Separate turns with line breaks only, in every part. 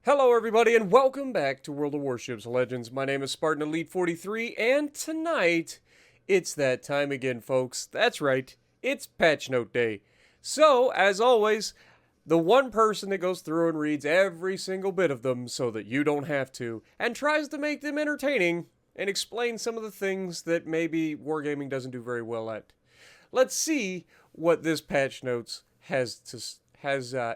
Hello everybody and welcome back to World of Warships Legends. My name is Spartan Elite 43 and tonight it's that time again, folks. That's right, it's Patch Note Day. So, as always, the one person that goes through and reads every single bit of them so that you don't have to, and tries to make them entertaining and explain some of the things that maybe Wargaming doesn't do very well at. Let's see what this Patch Notes has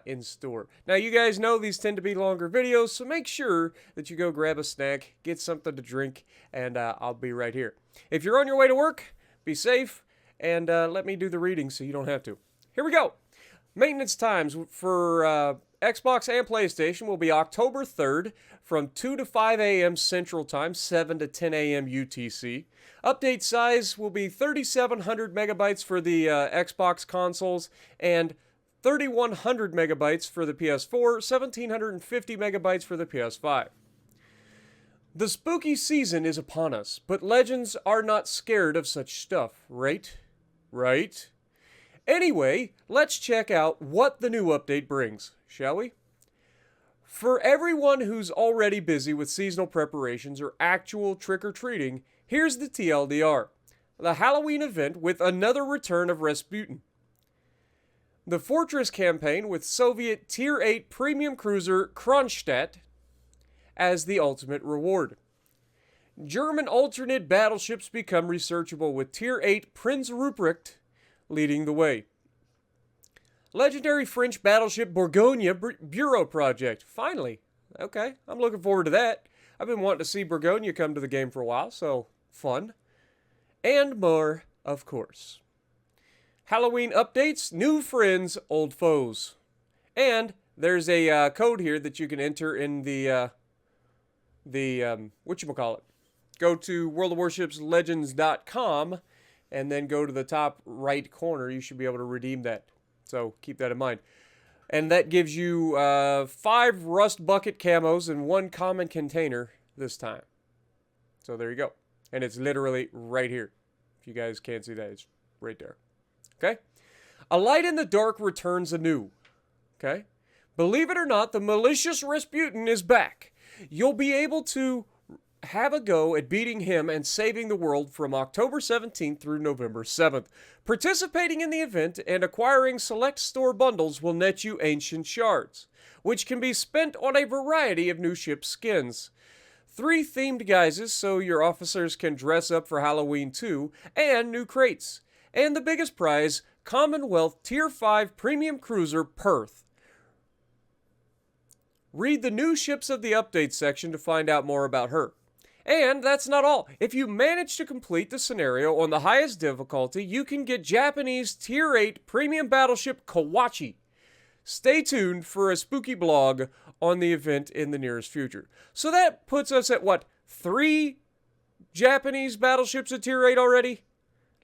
in store. Now, you guys know these tend to be longer videos, so make sure that you go grab a snack, get something to drink, and I'll be right here. If you're on your way to work, be safe, and let me do the reading so you don't have to. Here we go. Maintenance times for Xbox and PlayStation will be October 3rd from 2 to 5 a.m. Central Time, 7 to 10 a.m. UTC. Update size will be 3,700 megabytes for the Xbox consoles and 3,100 megabytes for the PS4, 1,750 megabytes for the PS5. The spooky season is upon us, but Legends are not scared of such stuff, right? Right? Anyway, let's check out what the new update brings, shall we? For everyone who's already busy with seasonal preparations or actual trick-or-treating, here's the TLDR. The Halloween event with another return of Rasputin. The Fortress campaign with Soviet Tier 8 premium cruiser Kronstadt as the ultimate reward. German alternate battleships become researchable with Tier 8 Prinz Ruprecht leading the way. Legendary French battleship Bourgogne Bureau project. Finally. Okay, I'm looking forward to that. I've been wanting to see Bourgogne come to the game for a while, so fun. And more, of course. Halloween updates, new friends, old foes. And there's a code here that you can enter in the whatchamacallit. Go to worldofwarshipslegends.com and then go to the top right corner. You should be able to redeem that. So keep that in mind. And that gives you 5 rust bucket camos and 1 common container this time. So there you go. And it's literally right here. If you guys can't see that, it's right there. Okay? A light in the dark returns anew. Okay? Believe it or not, the Malicious Rasputin is back. You'll be able to have a go at beating him and saving the world from October 17th through November 7th. Participating in the event and acquiring select store bundles will net you ancient shards, which can be spent on a variety of new ship skins. 3 themed guises so your officers can dress up for Halloween too, and new crates. And the biggest prize, Commonwealth Tier 5 Premium Cruiser Perth. Read the new ships of the update section to find out more about her. And that's not all. If you manage to complete the scenario on the highest difficulty, you can get Japanese Tier 8 Premium Battleship Kawachi. Stay tuned for a spooky blog on the event in the nearest future. So that puts us at what, 3 Japanese battleships at Tier 8 already?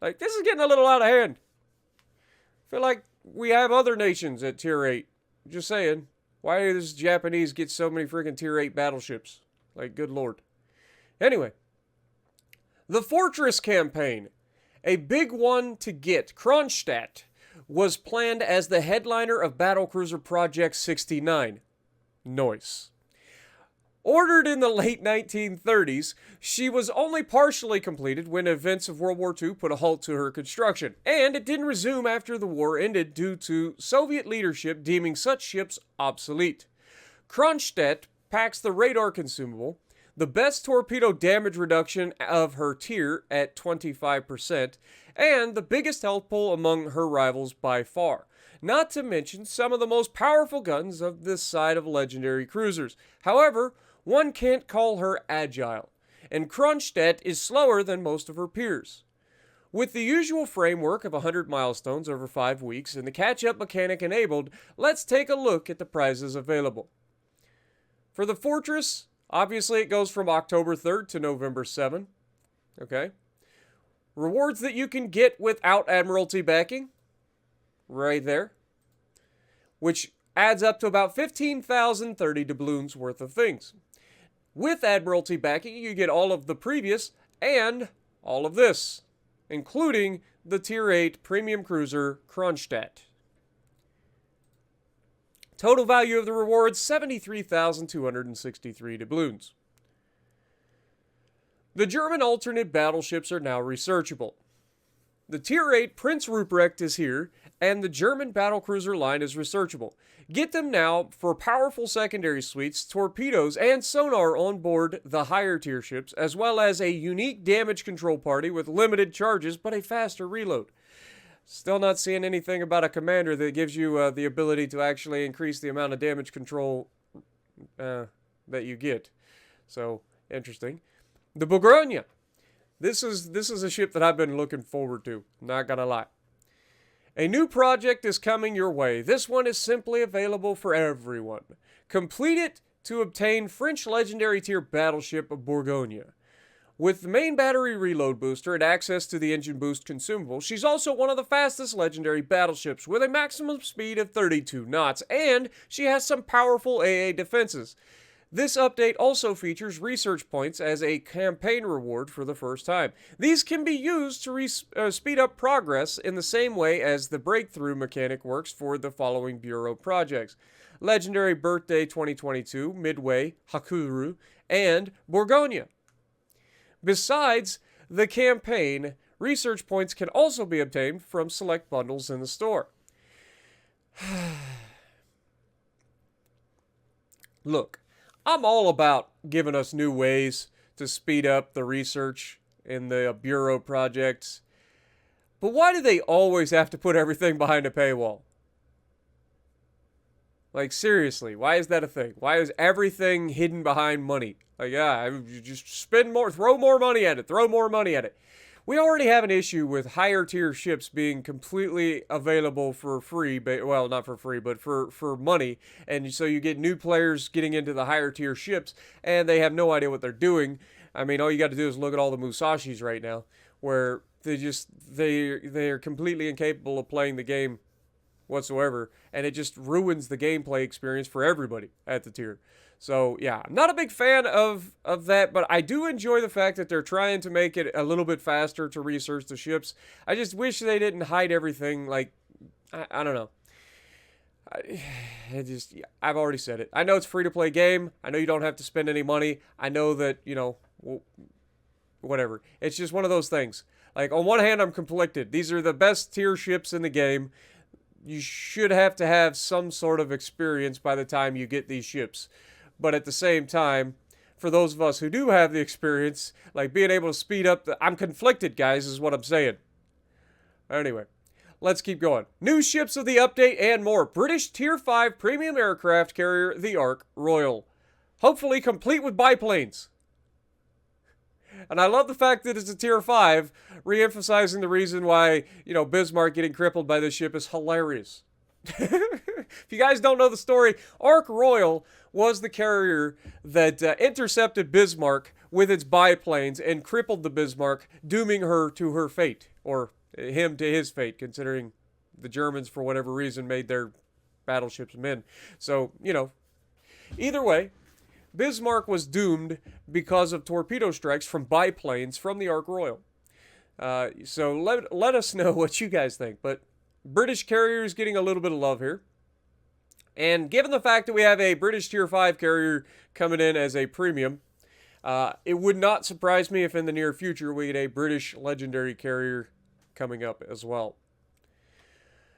Like, this is getting a little out of hand. I feel like we have other nations at Tier 8. Just saying. Why does Japanese get so many freaking Tier 8 battleships? Like, good lord. Anyway. The Fortress campaign. A big one to get. Kronstadt was planned as the headliner of Battlecruiser Project 69. Nice. Ordered in the late 1930s, she was only partially completed when events of World War II put a halt to her construction, and it didn't resume after the war ended due to Soviet leadership deeming such ships obsolete. Kronstadt packs the radar consumable, the best torpedo damage reduction of her tier at 25%, and the biggest health pool among her rivals by far. Not to mention some of the most powerful guns of this side of legendary cruisers. However, one can't call her agile, and Kronstadt is slower than most of her peers. With the usual framework of 100 milestones over 5 weeks and the catch-up mechanic enabled, let's take a look at the prizes available. For the Fortress, obviously it goes from October 3rd to November 7th. Okay. Rewards that you can get without Admiralty backing. Right there. Which adds up to about 15,030 doubloons worth of things. With Admiralty backing, you get all of the previous and all of this, including the Tier 8 Premium Cruiser Kronstadt. Total value of the rewards, 73,263 doubloons. The German alternate battleships are now researchable. The Tier 8 Prince Ruprecht is here, and the German battlecruiser line is researchable. Get them now for powerful secondary suites, torpedoes, and sonar on board the higher tier ships, as well as a unique damage control party with limited charges but a faster reload. Still not seeing anything about a commander that gives you the ability to actually increase the amount of damage control that you get. So, interesting. The Bulgaronia. This is a ship that I've been looking forward to, not gonna lie. A new project is coming your way. This one is simply available for everyone. Complete it to obtain French legendary tier battleship of Bulgaronia. With the main battery reload booster and access to the engine boost consumable, she's also one of the fastest legendary battleships with a maximum speed of 32 knots, and she has some powerful AA defenses. This update also features research points as a campaign reward for the first time. These can be used to speed up progress in the same way as the breakthrough mechanic works for the following Bureau projects: Legendary Birthday 2022, Midway, Hakuru, and Bulgaronia. Besides the campaign, research points can also be obtained from select bundles in the store. Look, I'm all about giving us new ways to speed up the research in the Bureau projects. But why do they always have to put everything behind a paywall? Like, seriously, why is that a thing? Why is everything hidden behind money? Like, yeah, you just spend more, throw more money at it, throw more money at it. We already have an issue with higher tier ships being completely available for free, well, not for free, but for money. And so you get new players getting into the higher tier ships, and they have no idea what they're doing. I mean, all you got to do is look at all the Musashis right now, where they're completely incapable of playing the game whatsoever, and it just ruins the gameplay experience for everybody at the tier. So, yeah, I'm not a big fan of that, but I do enjoy the fact that they're trying to make it a little bit faster to research the ships. I just wish they didn't hide everything, like, I don't know. I've already said it. I know it's a free-to-play game. I know you don't have to spend any money. I know that, whatever. It's just one of those things. Like, on one hand, I'm conflicted. These are the best tier ships in the game. You should have to have some sort of experience by the time you get these ships. But at the same time, for those of us who do have the experience, like being able to speed up I'm conflicted, guys, is what I'm saying. Anyway, let's keep going. New ships of the update and more. British Tier 5 premium aircraft carrier, the Ark Royal. Hopefully complete with biplanes. And I love the fact that it's a Tier 5, re-emphasizing the reason why, Bismarck getting crippled by this ship is hilarious. If you guys don't know the story, Ark Royal was the carrier that intercepted Bismarck with its biplanes and crippled the Bismarck, dooming her to her fate, or him to his fate, considering the Germans, for whatever reason, made their battleships men. So, either way, Bismarck was doomed because of torpedo strikes from biplanes from the Ark Royal. So let us know what you guys think. But British carriers getting a little bit of love here. And given the fact that we have a British Tier 5 carrier coming in as a premium, it would not surprise me if in the near future we get a British legendary carrier coming up as well.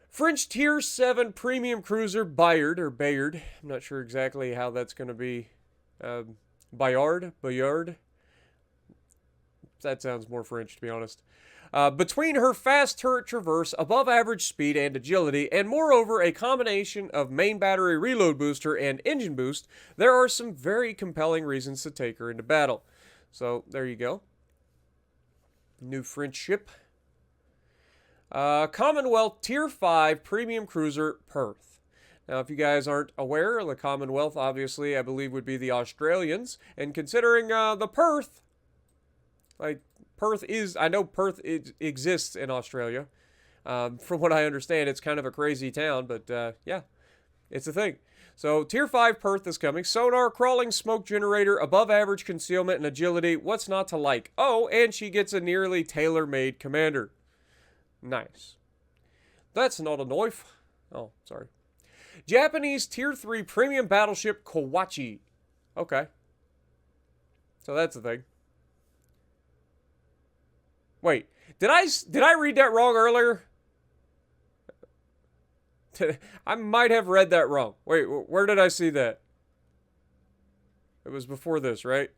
French Tier 7 premium cruiser Bayard, I'm not sure exactly how that's going to be. Bayard. That sounds more French, to be honest. Between her fast turret traverse, above average speed and agility, and moreover a combination of main battery reload booster and engine boost, there are some very compelling reasons to take her into battle. So there you go. New French ship. Commonwealth Tier 5 premium cruiser Perth. Now, if you guys aren't aware, the Commonwealth, obviously, I believe would be the Australians. And considering the Perth, I know Perth exists in Australia. From what I understand, it's kind of a crazy town, but yeah, it's a thing. So, Tier 5 Perth is coming. Sonar, crawling smoke generator, above average concealment and agility. What's not to like? Oh, and she gets a nearly tailor-made commander. Nice. That's not a knife. Oh, sorry. Japanese Tier 3 premium battleship Kawachi. Okay. So that's the thing. Wait, did I read that wrong earlier? I might have read that wrong. Wait, where did I see that? It was before this, right?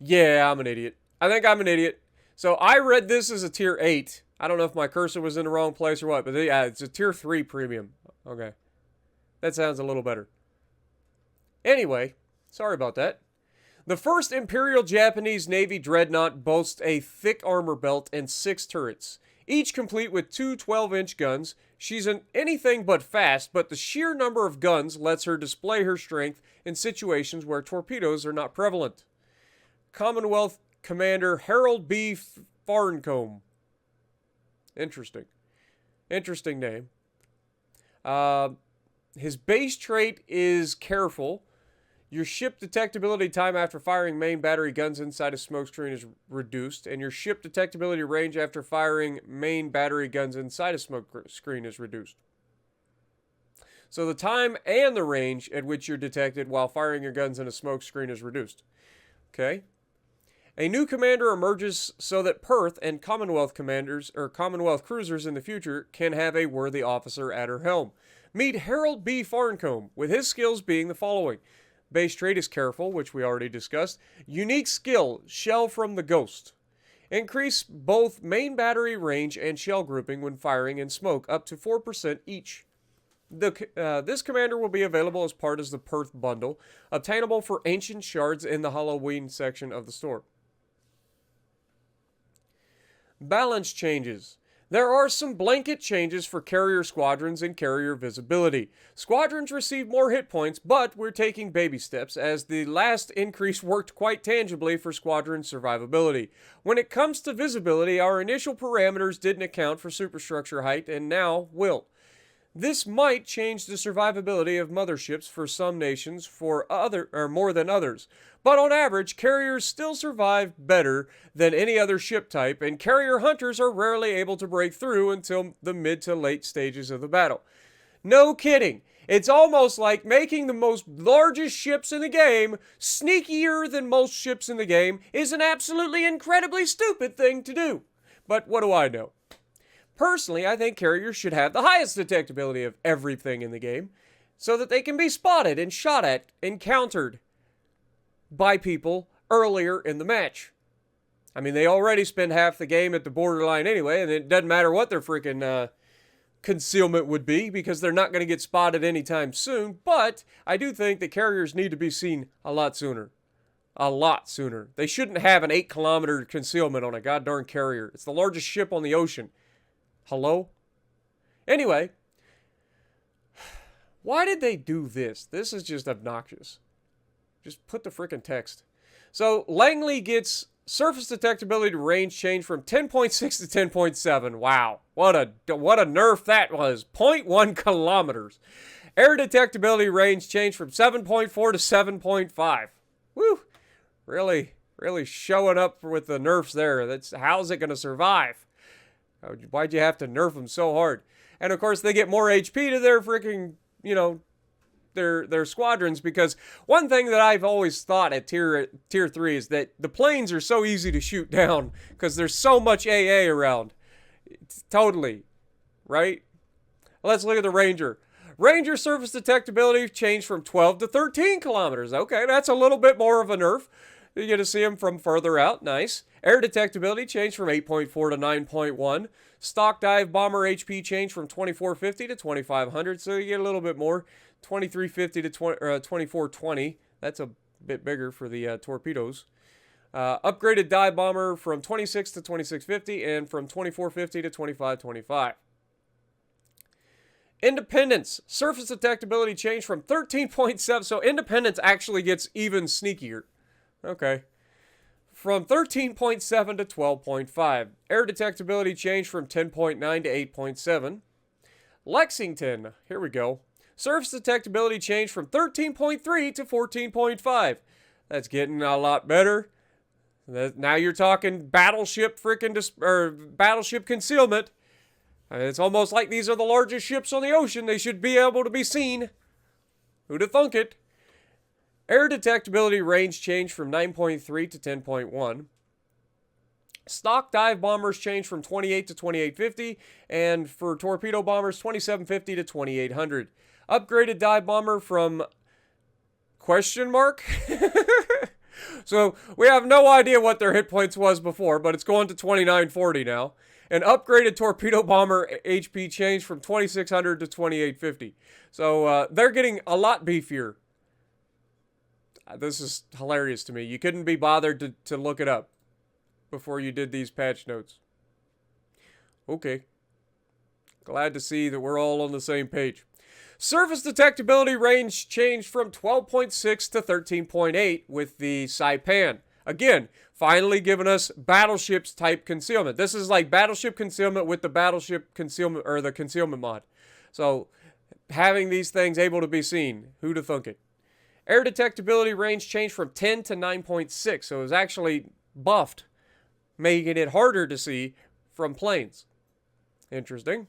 Yeah, I'm an idiot. I think I'm an idiot. So I read this as a tier 8. I don't know if my cursor was in the wrong place or what, but yeah, it's a tier 3 premium. Okay. That sounds a little better. Anyway, sorry about that. The first Imperial Japanese Navy dreadnought boasts a thick armor belt and 6 turrets, each complete with two 12-inch guns. She's anything but fast, but the sheer number of guns lets her display her strength in situations where torpedoes are not prevalent. Commonwealth Commander Harold B. Farncombe. Interesting. Interesting name. His base trait is careful. Your ship detectability time after firing main battery guns inside a smoke screen is reduced, and your ship detectability range after firing main battery guns inside a smoke screen is reduced. So the time and the range at which you're detected while firing your guns in a smoke screen is reduced. Okay. A new commander emerges so that Perth and Commonwealth commanders or Commonwealth cruisers in the future can have a worthy officer at her helm. Meet Harold B. Farncombe, with his skills being the following. Base trait is careful, which we already discussed. Unique skill, shell from the ghost. Increase both main battery range and shell grouping when firing in smoke up to 4% each. This commander will be available as part of the Perth bundle, obtainable for ancient shards in the Halloween section of the store. Balance changes. There are some blanket changes for carrier squadrons and carrier visibility. Squadrons receive more hit points, but we're taking baby steps as the last increase worked quite tangibly for squadron survivability. When it comes to visibility, our initial parameters didn't account for superstructure height and now will. This might change the survivability of motherships for some nations more than others. But on average, carriers still survive better than any other ship type, and carrier hunters are rarely able to break through until the mid to late stages of the battle. No kidding. It's almost like making the most largest ships in the game sneakier than most ships in the game is an absolutely incredibly stupid thing to do. But what do I know? Personally, I think carriers should have the highest detectability of everything in the game so that they can be spotted and shot at and countered by people earlier in the match. I mean, they already spend half the game at the borderline anyway, and it doesn't matter what their freaking concealment would be because they're not going to get spotted anytime soon. But I do think that carriers need to be seen a lot sooner. A lot sooner. They shouldn't have an 8-kilometer concealment on a goddamn carrier. It's the largest ship on the ocean. Hello? Anyway, why did they do this? This is just obnoxious. Just put the frickin' text. So, Langley gets surface detectability to range change from 10.6 to 10.7. Wow. What a nerf that was. 0.1 kilometers. Air detectability range change from 7.4 to 7.5. Woo. Really showing up with the nerfs there. How's it going to survive? Why'd you have to nerf them so hard? And of course, they get more HP to their freaking, their squadrons, because one thing that I've always thought at tier 3 is that the planes are so easy to shoot down because there's so much AA around. It's totally, right? Let's look at the Ranger. Ranger surface detectability changed from 12 to 13 kilometers. Okay, that's a little bit more of a nerf. You get to see them from further out. Nice. Air detectability changed from 8.4 to 9.1. Stock dive bomber HP changed from 2450 to 2500, so you get a little bit more. 2350 to 2420. That's a bit bigger for the torpedoes. Upgraded dive bomber from 26 to 2650 and from 2450 to 2525. Independence. Surface detectability changed from 13.7, so Independence actually gets even sneakier. Okay. From 13.7 to 12.5. Air detectability changed from 10.9 to 8.7. Lexington. Here we go. Surface detectability changed from 13.3 to 14.5. That's getting a lot better. Now you're talking battleship battleship concealment. It's almost like these are the largest ships on the ocean. They should be able to be seen. Who'd have thunk it? Air detectability range changed from 9.3 to 10.1. Stock dive bombers changed from 28 to 2850, and for torpedo bombers, 2750 to 2800. Upgraded dive bomber from question mark? So we have no idea what their hit points was before, but it's going to 2940 now. An upgraded torpedo bomber HP changed from 2600 to 2850. So they're getting a lot beefier. This is hilarious to me. You couldn't be bothered to look it up before you did these patch notes. Okay. Glad to see that we're all on the same page. Surface detectability range changed from 12.6 to 13.8 with the Saipan. Again, finally giving us battleships type concealment. This is like battleship concealment with the battleship concealment, or the concealment mod. So having these things able to be seen, who'd have thunk it? Air detectability range changed from 10 to 9.6, so it was actually buffed, making it harder to see from planes. Interesting.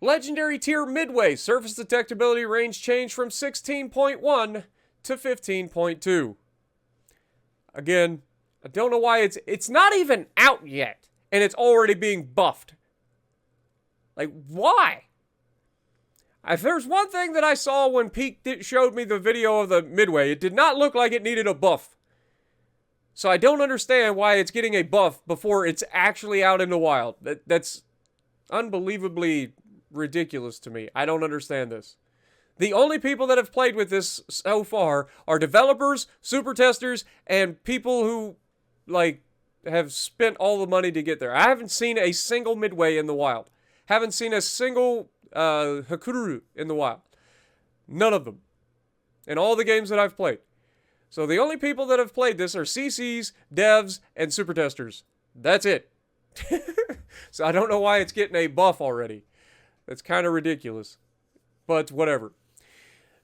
Legendary tier midway surface detectability range changed from 16.1 to 15.2. Again, I don't know why it's not even out yet, and it's already being buffed. Like, why? If there's one thing that I saw when Peak showed me the video of the Midway, it did not look like it needed a buff. So I don't understand why it's getting a buff before it's actually out in the wild. That's unbelievably ridiculous to me. I don't understand this. The only people that have played with this so far are developers, super testers, and people who, like, have spent all the money to get there. I haven't seen a single Midway in the wild. Haven't seen a single Hakururu in the wild. None of them. In all the games that I've played. So the only people that have played this are CCs, devs, and super testers. That's it. So I don't know why it's getting a buff already. That's kind of ridiculous. But whatever.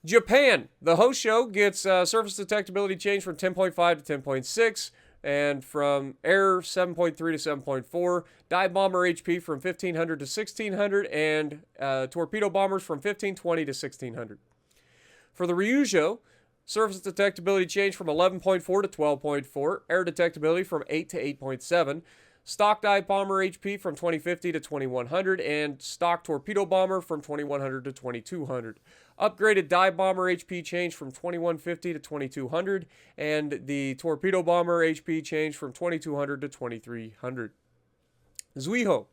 Japan. The host show gets surface detectability change from 10.5 to 10.6. And from air 7.3 to 7.4, dive bomber HP from 1500 to 1600, and torpedo bombers from 1520 to 1600. For the Ryujo, surface detectability changed from 11.4 to 12.4, air detectability from 8 to 8.7, stock dive bomber HP from 2050 to 2100, and stock torpedo bomber from 2100 to 2200. Upgraded dive bomber HP changed from 2150 to 2200, and the torpedo bomber HP changed from 2200 to 2300. Zuiho.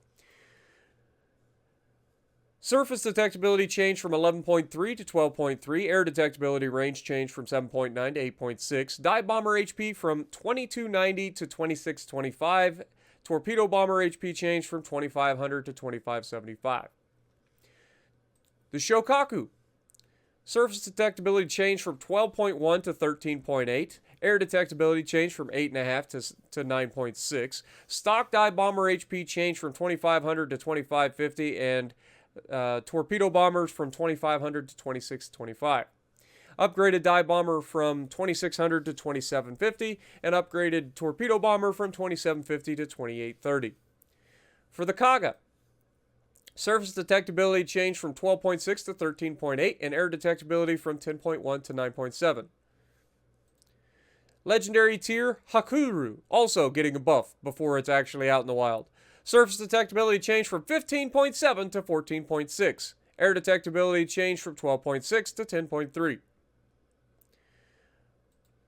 Surface detectability changed from 11.3 to 12.3, air detectability range changed from 7.9 to 8.6, dive bomber HP from 2290 to 2625, torpedo bomber HP changed from 2500 to 2575. The Shokaku. Surface detectability changed from 12.1 to 13.8. Air detectability changed from 8.5 to 9.6. Stock dive bomber HP changed from 2500 to 2550. And torpedo bombers from 2500 to 2625. Upgraded dive bomber from 2600 to 2750. And upgraded torpedo bomber from 2750 to 2830. For the Kaga. Surface detectability changed from 12.6 to 13.8, and air detectability from 10.1 to 9.7. Legendary tier Hakuru, also getting a buff before it's actually out in the wild. Surface detectability changed from 15.7 to 14.6. Air detectability changed from 12.6 to 10.3.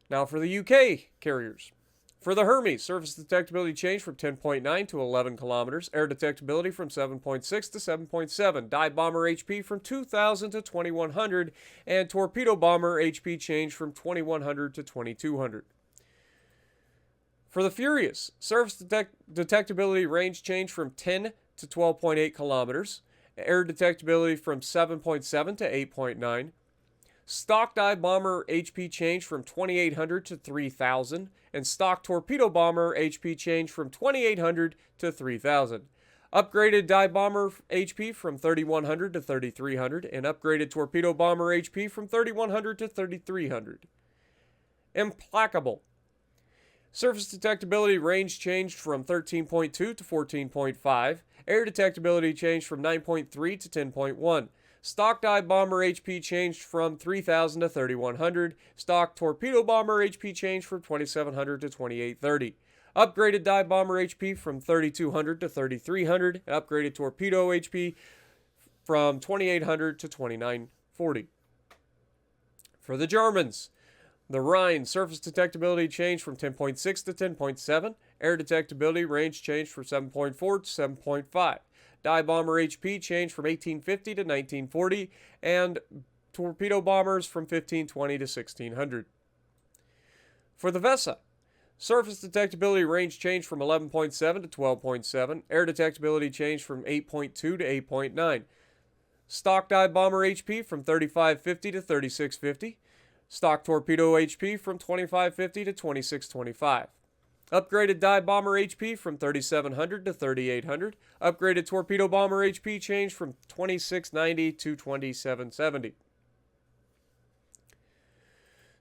Now for the UK carriers. For the Hermes, surface detectability changed from 10.9 to 11 kilometers, air detectability from 7.6 to 7.7, dive bomber HP from 2,000 to 2,100, and torpedo bomber HP changed from 2,100 to 2,200. For the Furious, surface detectability range changed from 10 to 12.8 kilometers, air detectability from 7.7 to 8.9, stock dive bomber HP changed from 2,800 to 3,000, and stock torpedo bomber HP changed from 2,800 to 3,000. Upgraded dive bomber HP from 3,100 to 3,300, and upgraded torpedo bomber HP from 3,100 to 3,300. Implacable. Surface detectability range changed from 13.2 to 14.5. Air detectability changed from 9.3 to 10.1. Stock dive bomber HP changed from 3,000 to 3,100. Stock torpedo bomber HP changed from 2,700 to 2,830. Upgraded dive bomber HP from 3,200 to 3,300. Upgraded torpedo HP from 2,800 to 2,940. For the Germans, the Rhine surface detectability changed from 10.6 to 10.7. Air detectability range changed from 7.4 to 7.5. Dive bomber HP changed from 1850 to 1940, and torpedo bombers from 1520 to 1600. For the Vesa, surface detectability range changed from 11.7 to 12.7. Air detectability changed from 8.2 to 8.9. Stock dive bomber HP from 3550 to 3650. Stock torpedo HP from 2550 to 2625. Upgraded dive bomber HP from 3700 to 3800. Upgraded torpedo bomber HP changed from 2690 to 2770.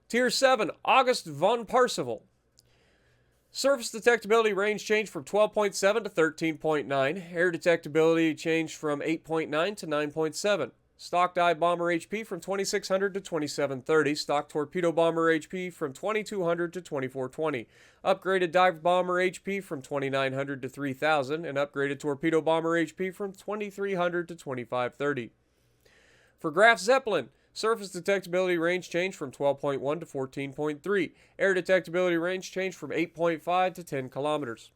Tier 7, August von Parseval. Surface detectability range changed from 12.7 to 13.9. Air detectability changed from 8.9 to 9.7. Stock dive bomber HP from 2600 to 2730. Stock torpedo bomber HP from 2200 to 2420. Upgraded dive bomber HP from 2900 to 3000. And upgraded torpedo bomber HP from 2300 to 2530. For Graf Zeppelin, surface detectability range changed from 12.1 to 14.3. Air detectability range changed from 8.5 to 10 kilometers.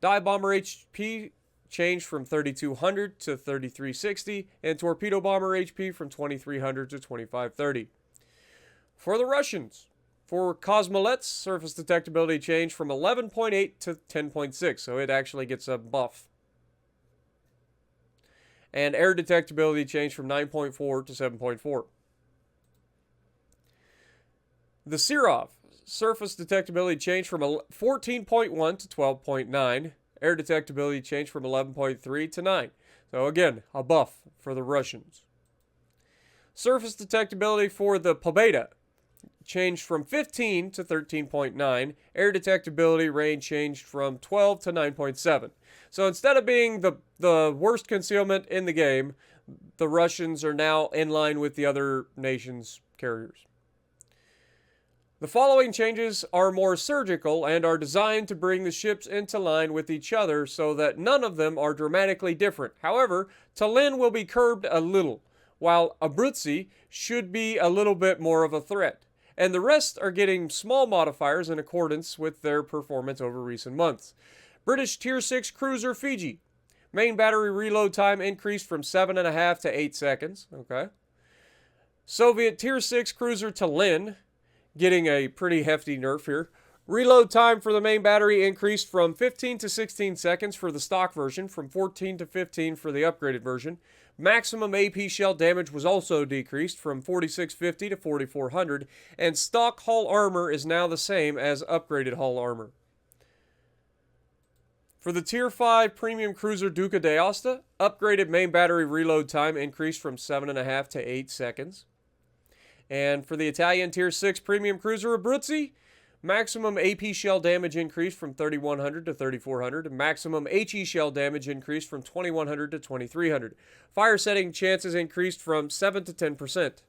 Dive bomber HP changed from 3,200 to 3,360, and torpedo bomber HP from 2,300 to 2,530. For the Russians, for Cosmolets, surface detectability changed from 11.8 to 10.6, so it actually gets a buff. And air detectability changed from 9.4 to 7.4. The Serov, surface detectability changed from 14.1 to 12.9. Air detectability changed from 11.3 to 9. So again, a buff for the Russians. Surface detectability for the Pobeda changed from 15 to 13.9. Air detectability range changed from 12 to 9.7. So instead of being the worst concealment in the game, the Russians are now in line with the other nations' carriers. The following changes are more surgical and are designed to bring the ships into line with each other so that none of them are dramatically different. However, Tallinn will be curbed a little, while Abruzzi should be a little bit more of a threat. And the rest are getting small modifiers in accordance with their performance over recent months. British Tier 6 cruiser Fiji. Main battery reload time increased from 7.5 to 8 seconds. Okay. Soviet Tier 6 cruiser Tallinn, getting a pretty hefty nerf here. Reload time for the main battery increased from 15 to 16 seconds for the stock version, from 14 to 15 for the upgraded version. Maximum AP shell damage was also decreased from 4,650 to 4,400, and stock hull armor is now the same as upgraded hull armor. For the Tier 5 premium cruiser Duca d'Aosta, upgraded main battery reload time increased from 7.5 to 8 seconds. And for the Italian Tier 6 premium cruiser Abruzzi, maximum AP shell damage increased from 3,100 to 3,400. Maximum HE shell damage increased from 2,100 to 2,300. Fire setting chances increased from 7 to 10%.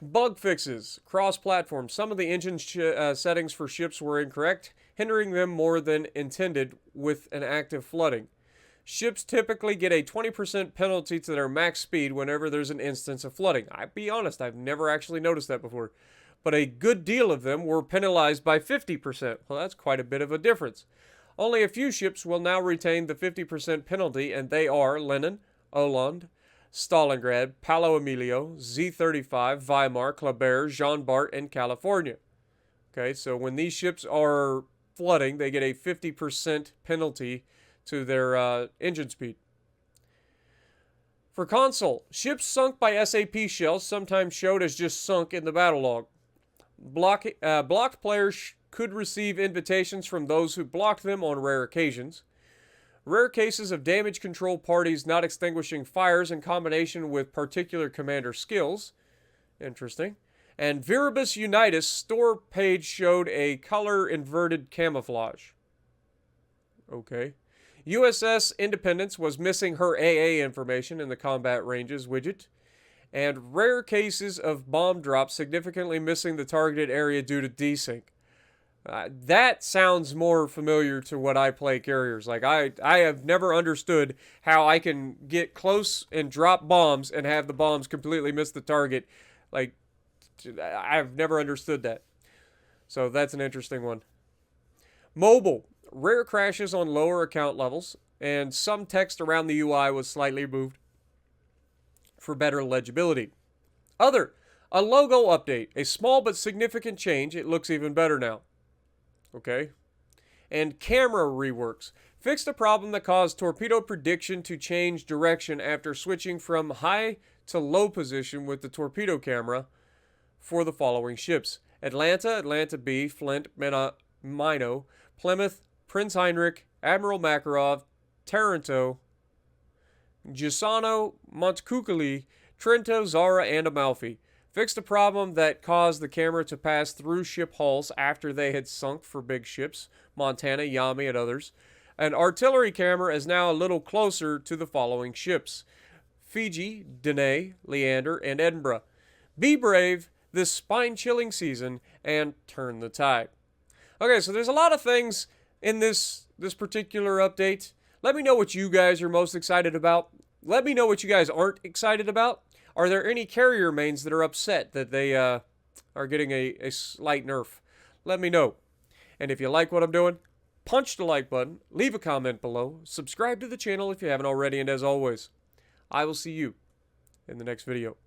Bug fixes. Cross-platform. Some of the engine settings for ships were incorrect, hindering them more than intended with an active flooding. Ships typically get a 20% penalty to their max speed whenever there's an instance of flooding. I'll be honest, I've never actually noticed that before. But a good deal of them were penalized by 50%. Well, that's quite a bit of a difference. Only a few ships will now retain the 50% penalty, and they are Lenin, Öland, Stalingrad, Paolo Emilio, Z-35, Weimar, Kleber, Jean Bart, and California. Okay, so when these ships are flooding, they get a 50% penalty to their engine speed. For console, ships sunk by SAP shells sometimes showed as just sunk in the battle log. Blocked players could receive invitations from those who blocked them on rare occasions. Rare cases of damage control parties not extinguishing fires in combination with particular commander skills. Interesting. And Viribus Unitas store page showed a color inverted camouflage. Okay. USS Independence was missing her AA information in the combat ranges widget. And rare cases of bomb drops significantly missing the targeted area due to desync. That sounds more familiar to what I play carriers. Like, I have never understood how I can get close and drop bombs and have the bombs completely miss the target. Like, I've never understood that. So that's an interesting one. Mobile. Rare crashes on lower account levels, and some text around the UI was slightly moved for better legibility. Other. A logo update. A small but significant change. It looks even better now. Okay. And camera reworks. Fixed a problem that caused torpedo prediction to change direction after switching from high to low position with the torpedo camera for the following ships: Atlanta, Atlanta B, Flint, Minot, Plymouth, Prince Heinrich, Admiral Makarov, Taranto, Gisano, Montcuccoli, Trento, Zara, and Amalfi. Fixed a problem that caused the camera to pass through ship hulls after they had sunk for big ships, Montana, Yami, and others. An artillery camera is now a little closer to the following ships: Fiji, Danae, Leander, and Edinburgh. Be brave this spine-chilling season and turn the tide. Okay, so there's a lot of things in this particular update. Let me know what you guys are most excited about. Let me know what you guys aren't excited about. Are there any carrier mains that are upset that they are getting a slight nerf? Let me know. And if you like what I'm doing, punch the like button, leave a comment below, subscribe to the channel if you haven't already, and as always, I will see you in the next video.